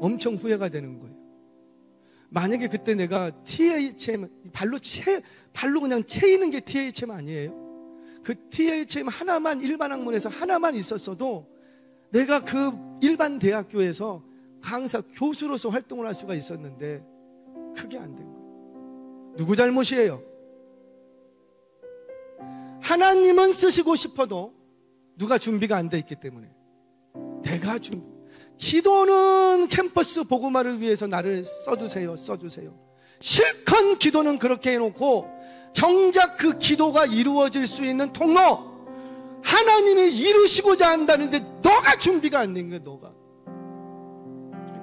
엄청 후회가 되는 거예요. 만약에 그때 내가 THM 발로 그냥 채이는 게 THM 아니에요? 그 THM 하나만 일반 학문에서 하나만 있었어도 내가 그 일반 대학교에서 강사, 교수로서 활동을 할 수가 있었는데 그게 안 된 거예요. 누구 잘못이에요? 하나님은 쓰시고 싶어도 누가 준비가 안 돼 있기 때문에. 내가 기도는 캠퍼스 복음화를 위해서 나를 써주세요. 실컷 기도는 그렇게 해놓고 정작 그 기도가 이루어질 수 있는 통로 하나님이 이루시고자 한다는데 너가 준비가 안 된 거야. 너가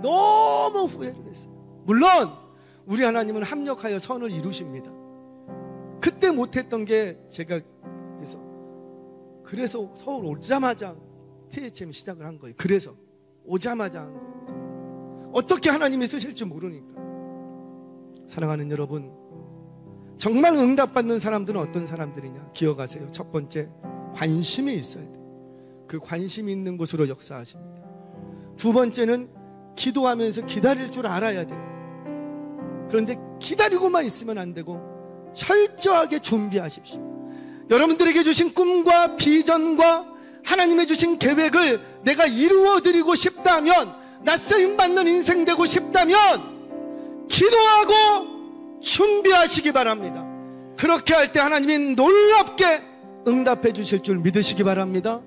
너무 후회를 했어요. 물론 우리 하나님은 합력하여 선을 이루십니다. 그때 못했던 게 제가 그래서 서울 오자마자 THM 시작을 한 거예요. 그래서 오자마자 한 거예요. 어떻게 하나님이 쓰실지 모르니까. 사랑하는 여러분, 정말 응답받는 사람들은 어떤 사람들이냐 기억하세요. 첫 번째, 관심이 있어야 돼요. 그 관심이 있는 곳으로 역사하십니다. 두 번째는 기도하면서 기다릴 줄 알아야 돼요. 그런데 기다리고만 있으면 안 되고 철저하게 준비하십시오. 여러분들에게 주신 꿈과 비전과 하나님의 주신 계획을 내가 이루어드리고 싶다면, 낯쓰임 받는 인생 되고 싶다면 기도하고 준비하시기 바랍니다. 그렇게 할 때 하나님이 놀랍게 응답해 주실 줄 믿으시기 바랍니다.